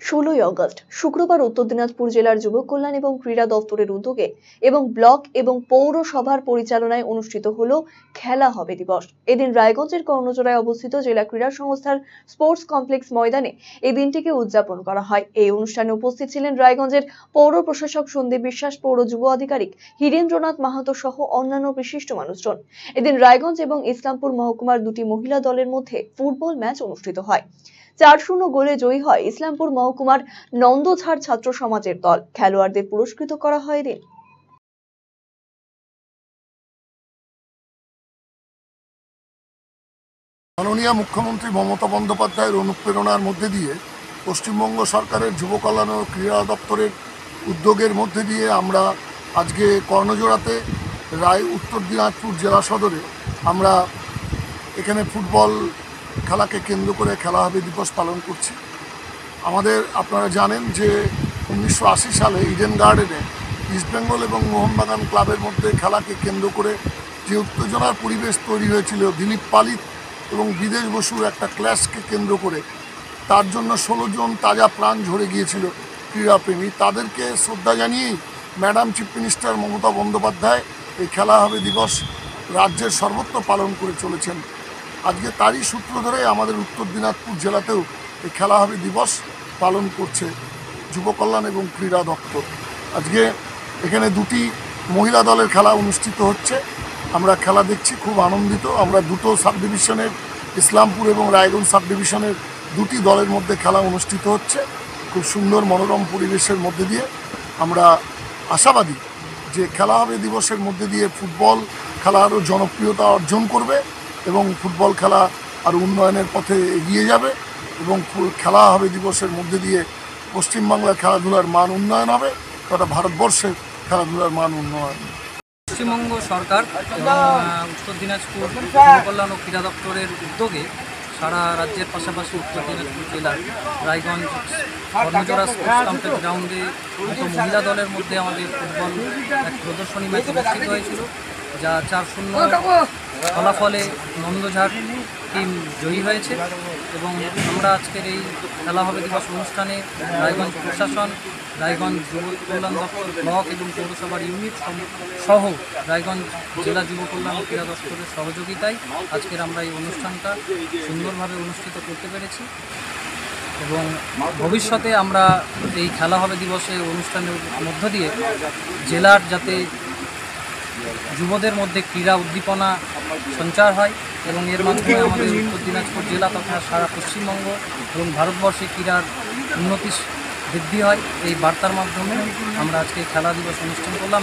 16ই August শুক্রবার উত্তর দিনাজপুর জেলার যুব কল্যাণ এবং ক্রীড়া দপ্তরের উদ্যোগে এবং ব্লক এবং পৌরসভার পরিচালনায় অনুষ্ঠিত হলো খেলা হবে দিবস। এদিন রায়গঞ্জের কর্ণজোড়ায় অবস্থিত জেলা ক্রীড়া সংস্থার স্পোর্টস কমপ্লেক্স ময়দানে এই দিনটিকে উদযাপন করা হয়। এই অনুষ্ঠানে উপস্থিত ছিলেন রায়গঞ্জের পৌর প্রশাসক সন্দীপ বিশ্বাস, পৌর যুব আধিকারিক হীরেন্দ্রনাথ মাহাতো সহ অন্যান্য বিশিষ্ট মানুষজন। এদিন রায়গঞ্জ এবং ইসলামপুর মহকুমার দুটি মহিলা দলের মধ্যে ফুটবল ম্যাচ অনুষ্ঠিত হয়। 4-0 গোলে জয়ী হয় ইসলামপুর মহকুমার নন্দঝাড় ছাত্র সমাজের দল। খেলোয়াড়দের পুরস্কৃত করা হয় এদিন। মাননীয় মুখ্যমন্ত্রী মমতা বন্দ্যোপাধ্যায়ের অনুপ্রেরণার মধ্যে দিয়ে পশ্চিমবঙ্গ সরকারের যুব কল্যাণ ও ক্রীড়া দপ্তরের উদ্যোগের মধ্যে দিয়ে আমরা আজকে কর্ণজোড়াতে উত্তর দিনাজপুর জেলা সদরে আমরা এখানে ফুটবল খেলাকে কেন্দ্র করে খেলা হবে দিবস পালন করছি। আপনারা জানেন যে 1980 সালে ইডেন গার্ডেনে ইস্টবেঙ্গল এবং মোহনবাগান ক্লাবের মধ্যে খেলাকে কেন্দ্র করে যে উত্তেজনার পরিবেশ তৈরি হয়েছিল দিলীপ পালিত এবং বিদেশ বসুর একটা ক্ল্যাশকে কেন্দ্র করে, তার জন্য 16 জন তাজা প্রাণ ঝরে গিয়েছিল ক্রীড়াপ্রেমী। তাদেরকে শ্রদ্ধা জানিয়েই madam chief minister Mamata Bandyopadhyay এই খেলা হবে দিবস রাজ্যের সর্বত্র পালন করে চলেছেন। আজকে তারই সূত্র ধরে আমাদের উত্তর দিনাজপুর জেলাতেও এই খেলা হবে দিবস পালন করছে যুব কল্যাণ এবং ক্রীড়া দপ্তর। আজকে এখানে দুটি মহিলা দলের খেলা অনুষ্ঠিত হচ্ছে। আমরা খেলা দেখছি, খুব আনন্দিত। আমরা দুটো সাব ডিভিশনের, ইসলামপুর এবং রায়গঞ্জ সাব ডিভিশনের দুটি দলের মধ্যে খেলা অনুষ্ঠিত হচ্ছে। খুব সুন্দর মনোরম পরিবেশের মধ্যে দিয়ে আমরা আশাবাদী যে খেলা হবে দিবসের মধ্যে দিয়ে ফুটবল খেলা আরও জনপ্রিয়তা অর্জন করবে এবং ফুটবল খেলা আরও উন্নয়নের পথে এগিয়ে যাবে এবং খেলা হবে দিবসের মধ্যে দিয়ে পশ্চিমবাংলার খেলাধুলার মান উন্নয়ন হবে, তথা ভারতবর্ষের খেলাধুলার মান উন্নয়ন। পশ্চিমবঙ্গ সরকার এবং উত্তর দিনাজপুর যুব কল্যাণ ও ক্রীড়া দপ্তরের উদ্যোগে সারা রাজ্যের পাশাপাশি উত্তর দিনাজপুর জেলার রায়গঞ্জ কর্ণজোড়া স্পোর্টস কমপ্লেক্স গ্রাউন্ডে দুটো মহিলা দলের মধ্যে আমাদের ফুটবল এক প্রদর্শনী ম্যাচ অনুষ্ঠিত হয়েছিল, যা 4-0 ফলাফলে নন্দঝাড় টিম জয়ী হয়েছে। এবং আমরা আজকের এই খেলা হবে দিবস অনুষ্ঠানে রায়গঞ্জ প্রশাসন, রায়গঞ্জ যুব কল্যাণ দপ্তর, ব্লক এবং পৌরসভার ইউনিট সহ রায়গঞ্জ জেলা যুব কল্যাণ ও ক্রীড়া দপ্তরের সহযোগিতায় আজকের আমরা এই অনুষ্ঠানটা সুন্দরভাবে অনুষ্ঠিত করতে পেরেছি। এবং ভবিষ্যতে আমরা এই খেলা হবে দিবসে অনুষ্ঠানের মধ্য দিয়ে জেলার যাতে যুবদের মধ্যে ক্রীড়া উদ্দীপনা সঞ্চার হয় এবং এর মাধ্যমে আমাদের উত্তর দিনাজপুর জেলা তথা সারা পশ্চিমবঙ্গ এবং ভারতবর্ষে ক্রীড়ার উন্নতি বৃদ্ধি হয়, এই বার্তার মাধ্যমে আমরা আজকে খেলা দিবস অনুষ্ঠান করলাম।